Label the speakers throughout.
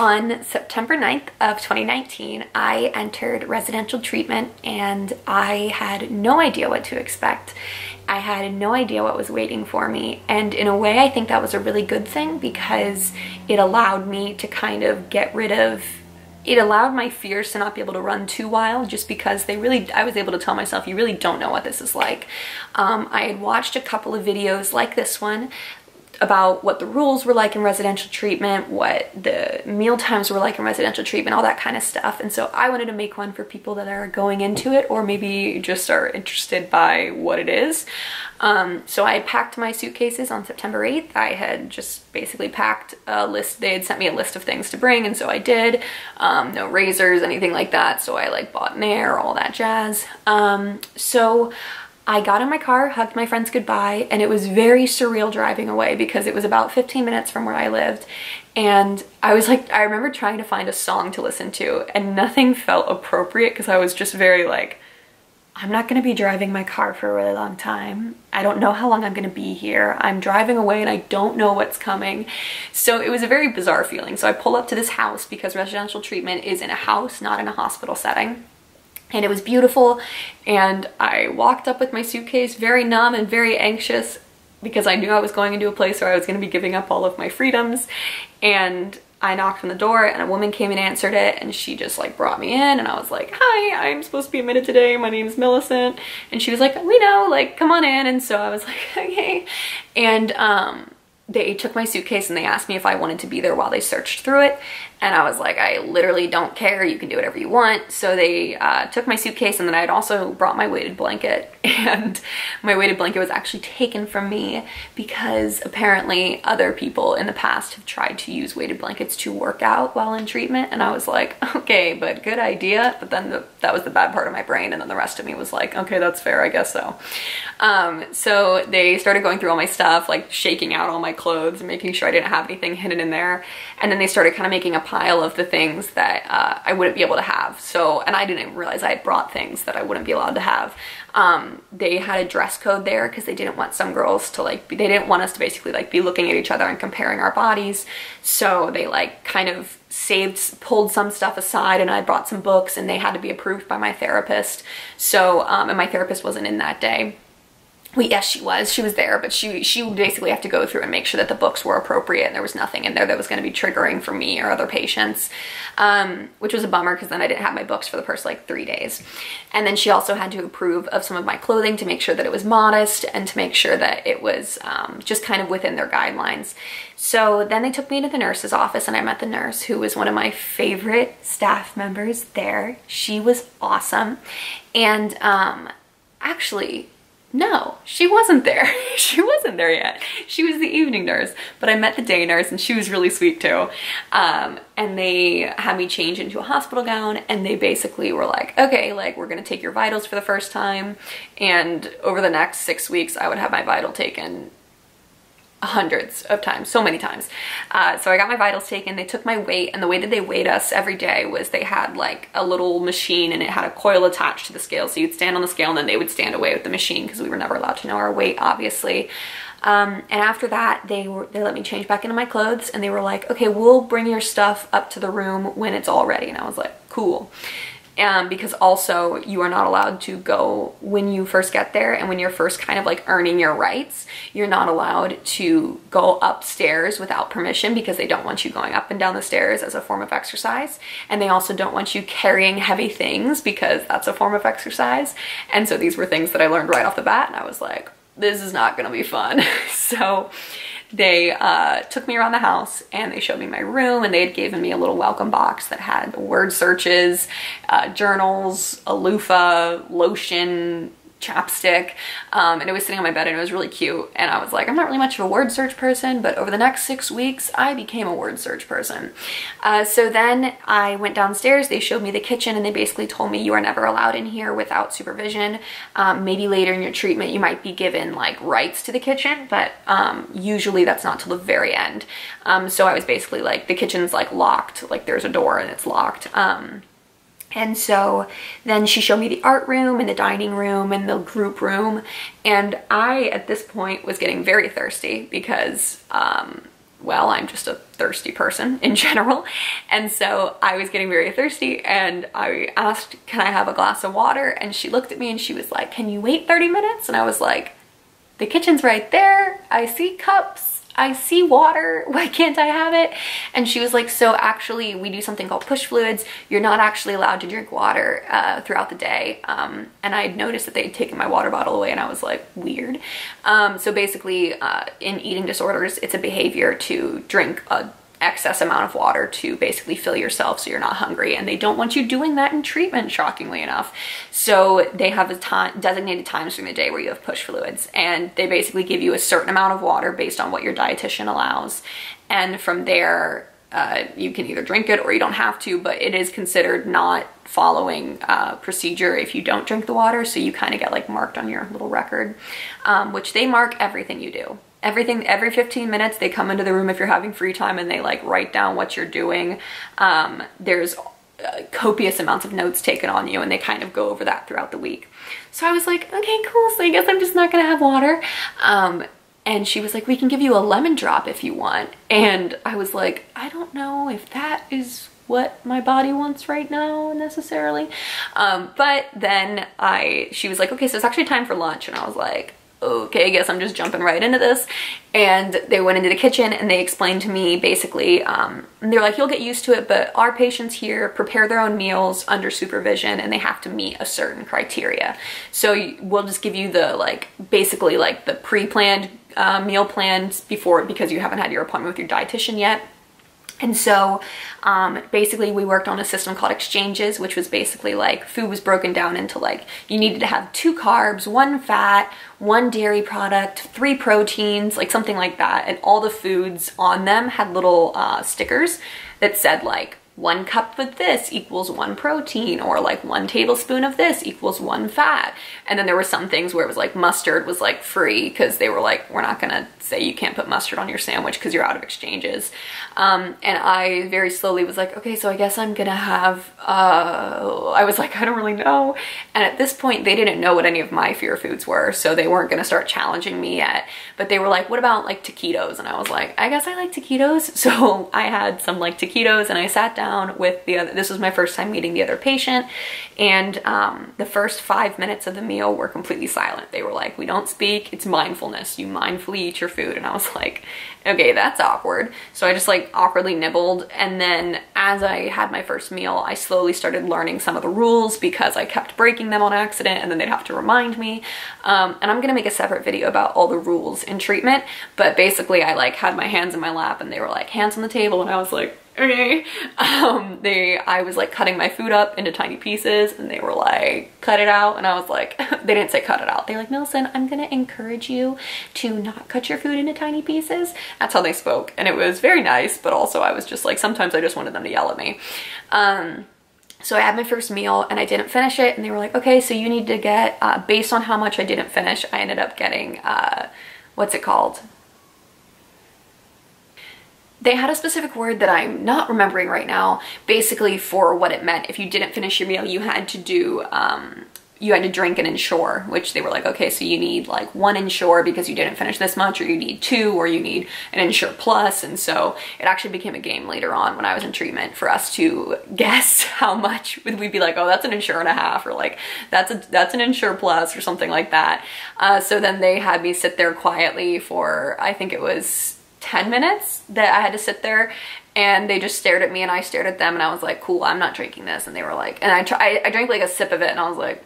Speaker 1: On September 9th of 2019, I entered residential treatment and I had no idea what to expect. I had no idea what was waiting for me. And in a way, I think that was a really good thing because it allowed me to kind of get rid of, it allowed my fears to not be able to run too wild, just because I was able to tell myself, you really don't know what this is like. I had watched a couple of videos like this one about what the rules were like in residential treatment, what the meal times were like in residential treatment, all that kind of stuff. And so I wanted to make one for people that are going into it or maybe just are interested by what it is. So I packed my suitcases on September 8th. I had just basically packed a list. They had sent me a list of things to bring, and so I did. No razors, anything like that. So I like bought Nair, all that jazz. So I got in my car, hugged my friends goodbye, and it was very surreal driving away because it was about 15 minutes from where I lived. And I was like, I remember trying to find a song to listen to and nothing felt appropriate because I was just very like, I'm not gonna be driving my car for a really long time. I don't know how long I'm gonna be here. I'm driving away and I don't know what's coming. So it was a very bizarre feeling. So I pull up to this house because residential treatment is in a house, not in a hospital setting. And it was beautiful, and I walked up with my suitcase very numb and very anxious because I knew I was going into a place where I was going to be giving up all of my freedoms. And I knocked on the door and a woman came and answered it, and she just like brought me in, and I was like, hi, I'm supposed to be admitted today, my name is Millicent. And she was like, we know, like, come on in. And so I was like, okay. And they took my suitcase and they asked me if I wanted to be there while they searched through it. And I was like, I literally don't care. You can do whatever you want. So they took my suitcase, and then I had also brought my weighted blanket. And my weighted blanket was actually taken from me because apparently other people in the past have tried to use weighted blankets to work out while in treatment. And I was like, okay, but good idea. But then that was the bad part of my brain. And then the rest of me was like, okay, that's fair, I guess so. So they started going through all my stuff, like shaking out all my clothes and making sure I didn't have anything hidden in there. And then they started kind of making a pile of the things that I wouldn't be able to have. So, and I didn't realize I had brought things that I wouldn't be allowed to have. They had a dress code there because they didn't want some girls to like, they didn't want us to basically like be looking at each other and comparing our bodies. So they like kind of pulled some stuff aside, and I brought some books, and they had to be approved by my therapist. So, and my therapist wasn't in that day. Well, yes, she was there, but she would basically have to go through and make sure that the books were appropriate and there was nothing in there that was going to be triggering for me or other patients, which was a bummer because then I didn't have my books for the first like 3 days. And then she also had to approve of some of my clothing to make sure that it was modest and to make sure that it was just kind of within their guidelines. So then they took me to the nurse's office, and I met the nurse, who was one of my favorite staff members there. She was awesome. And actually, no, she wasn't there. She wasn't there yet. She was the evening nurse, but I met the day nurse, and she was really sweet too. And they had me change into a hospital gown, and they basically were like, okay, like we're gonna take your vitals for the first time. And over the next 6 weeks, I would have my vital taken hundreds of times, so many times. So I got my vitals taken, they took my weight, and the way that they weighed us every day was they had like a little machine, and it had a coil attached to the scale. So you'd stand on the scale, and then they would stand away with the machine because we were never allowed to know our weight, obviously. And after that, they let me change back into my clothes, and they were like, okay, we'll bring your stuff up to the room when it's all ready. And I was like, cool. Because also you are not allowed to go when you first get there, and when you're first kind of like earning your rights, you're not allowed to go upstairs without permission because they don't want you going up and down the stairs as a form of exercise. And they also don't want you carrying heavy things because that's a form of exercise. And so these were things that I learned right off the bat, and I was like, this is not gonna be fun. So they took me around the house, and they showed me my room, and they had given me a little welcome box that had word searches, journals, a loofah, lotion, chapstick, and it was sitting on my bed, and it was really cute. And I was like, I'm not really much of a word search person, but over the next 6 weeks, I became a word search person. So then I went downstairs, they showed me the kitchen, and they basically told me you are never allowed in here without supervision. Maybe later in your treatment, you might be given like rights to the kitchen, but usually that's not till the very end. So I was basically like, the kitchen's like locked, like there's a door and it's locked. And so then she showed me the art room and the dining room and the group room. And I, at this point, was getting very thirsty because well, I'm just a thirsty person in general. And so I was getting very thirsty and I asked, can I have a glass of water? And she looked at me and she was like, can you wait 30 minutes? And I was like, the kitchen's right there. I see cups. I see water. Why can't I have it? And she was like, so actually we do something called push fluids. You're not actually allowed to drink water throughout the day. And I had noticed that they'd taken my water bottle away and I was like, weird. So basically in eating disorders, it's a behavior to drink a excess amount of water to basically fill yourself so you're not hungry, and they don't want you doing that in treatment, shockingly enough. So they have designated times during the day where you have push fluids, and they basically give you a certain amount of water based on what your dietitian allows, and from there you can either drink it or you don't have to, but it is considered not following procedure if you don't drink the water, so you kind of get like marked on your little record, which they mark everything you do. Everything, every 15 minutes they come into the room if you're having free time and they like write down what you're doing. There's copious amounts of notes taken on you and they kind of go over that throughout the week. So I was like, okay, cool, so I guess I'm just not gonna have water. And she was like, we can give you a lemon drop if you want. And I was like, I don't know if that is what my body wants right now necessarily. But then she was like, okay, so it's actually time for lunch. And I was like, okay, I guess I'm just jumping right into this. And they went into the kitchen and they explained to me basically, they're like, you'll get used to it, but our patients here prepare their own meals under supervision and they have to meet a certain criteria. So we'll just give you the basically the pre-planned meal plans because you haven't had your appointment with your dietitian yet. And so basically we worked on a system called exchanges, which was basically food was broken down into you needed to have 2 carbs, 1 fat, 1 dairy product, 3 proteins, something like that. And all the foods on them had little stickers that said 1 cup of this equals 1 protein, or 1 tablespoon of this equals 1 fat. And then there were some things where it was mustard was free because they were we're not gonna say you can't put mustard on your sandwich because you're out of exchanges. And I very slowly was like, okay, so I guess I'm gonna have, I was like, I don't really know. And at this point they didn't know what any of my fear foods were, so they weren't gonna start challenging me yet. But they were like, what about taquitos? And I was like, I guess I like taquitos. So I had some taquitos and I sat down with the other, this was my first time meeting the other patient, and the first 5 minutes of the meal were completely silent. They were like, we don't speak, it's mindfulness, you mindfully eat your food. And I was like, okay, that's awkward. So I just awkwardly nibbled, and then as I had my first meal, I slowly started learning some of the rules because I kept breaking them on accident and then they'd have to remind me. And I'm gonna make a separate video about all the rules in treatment, but basically I had my hands in my lap and they were like, hands on the table, and I was like, okay. I was cutting my food up into tiny pieces and they were like, cut it out. And I was like, they didn't say cut it out. They're like, Millicent, I'm gonna encourage you to not cut your food into tiny pieces. That's how they spoke. And it was very nice, but also I was just sometimes I just wanted them to yell at me. So I had my first meal and I didn't finish it, and they were like, okay, so you need to get, based on how much I didn't finish, I ended up getting, what's it called? They had a specific word that I'm not remembering right now, basically for what it meant. If you didn't finish your meal, you had to do, you had to drink an Ensure, which they were like, okay, so you need 1 Ensure because you didn't finish this much, or you need 2, or you need an Ensure Plus. And so it actually became a game later on when I was in treatment for us to guess how much. We'd be like, oh, that's an Ensure and a half, or that's an Ensure Plus, or something like that. So then they had me sit there quietly for, I think it was 10 minutes that I had to sit there, and they just stared at me and I stared at them, and I was like, cool, I'm not drinking this. And they were like, and I drank a sip of it and I was like,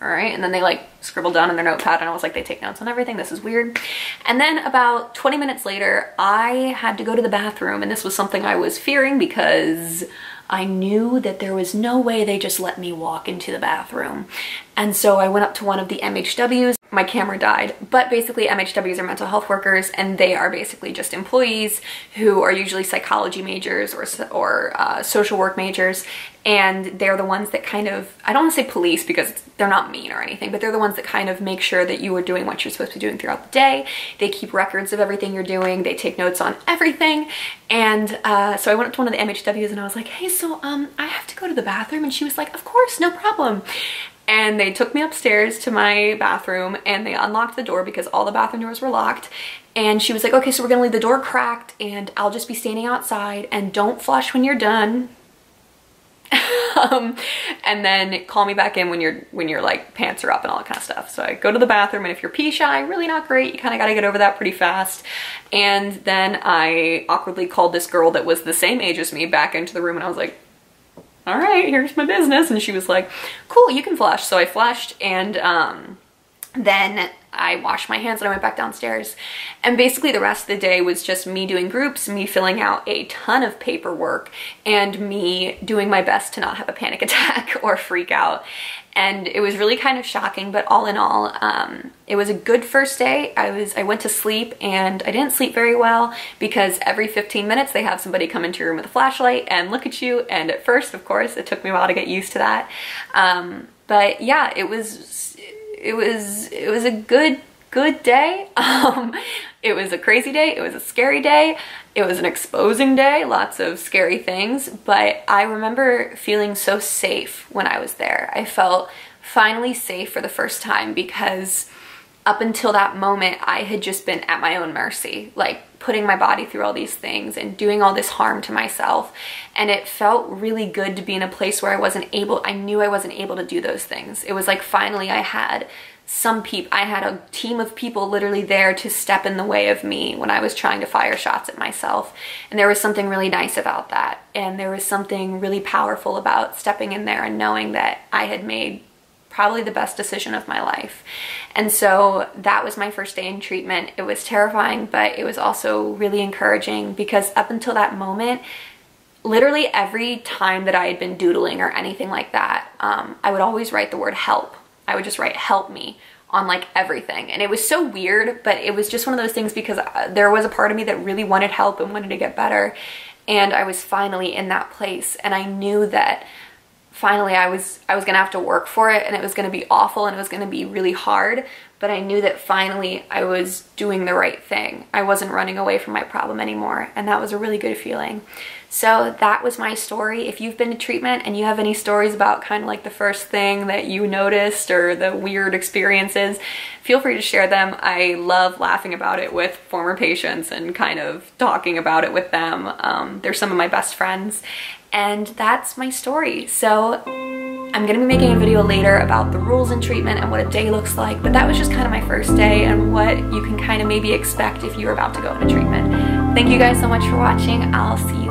Speaker 1: all right. And then they scribbled down in their notepad, and I was like, they take notes on everything, this is weird. And then about 20 minutes later, I had to go to the bathroom, and this was something I was fearing because I knew that there was no way they just let me walk into the bathroom. And so I went up to one of the MHWs. My camera died, but basically MHWs are mental health workers, and they are basically just employees who are usually psychology majors or social work majors, and they're the ones that kind of, I don't want to say police because they're not mean or anything, but they're the ones that kind of make sure that you are doing what you're supposed to be doing throughout the day. They keep records of everything you're doing, they take notes on everything. And so I went up to one of the MHWs and I was like, hey, so I have to go to the bathroom. And she was like, of course, no problem. And they took me upstairs to my bathroom and they unlocked the door because all the bathroom doors were locked. And she was like, okay, so we're gonna leave the door cracked and I'll just be standing outside and don't flush when you're done. And then call me back in when your like pants are up and all that kind of stuff. So I go to the bathroom, and if you're pee shy, really not great. You kind of got to get over that pretty fast. And then I awkwardly called this girl that was the same age as me back into the room, and I was like, all right, here's my business. And she was like, cool, you can flush. So I flushed, and then I washed my hands and I went back downstairs. And basically the rest of the day was just me doing groups, me filling out a ton of paperwork, and me doing my best to not have a panic attack or freak out. And it was really kind of shocking, but all in all, it was a good first day. I went to sleep, and I didn't sleep very well because every 15 minutes they have somebody come into your room with a flashlight and look at you. And at first, of course, it took me a while to get used to that. But yeah, it was a good day. It was a crazy day. It was a scary day. It was an exposing day, lots of scary things, but I remember feeling so safe when I was there. I felt finally safe for the first time, because up until that moment, I had just been at my own mercy, like putting my body through all these things and doing all this harm to myself. And it felt really good to be in a place where I knew I wasn't able to do those things. It was like finally I had a team of people literally there to step in the way of me when I was trying to fire shots at myself. And there was something really nice about that. And there was something really powerful about stepping in there and knowing that I had made probably the best decision of my life. And so that was my first day in treatment. It was terrifying, but it was also really encouraging, because up until that moment, literally every time that I had been doodling or anything like that, I would always write the word help. I would just write help me on like everything. And it was so weird, but it was just one of those things, because there was a part of me that really wanted help and wanted to get better. And I was finally in that place. And I knew that finally I was gonna have to work for it, and it was gonna be awful, and it was gonna be really hard. But I knew that finally I was doing the right thing. I wasn't running away from my problem anymore. And that was a really good feeling. So that was my story. If you've been to treatment and you have any stories about kind of like the first thing that you noticed or the weird experiences, feel free to share them. I love laughing about it with former patients and kind of talking about it with them. They're some of my best friends. And that's my story. So I'm gonna be making a video later about the rules in treatment and what a day looks like, but that was just kind of my first day and what you can kind of maybe expect if you're about to go into treatment. Thank you guys so much for watching. I'll see you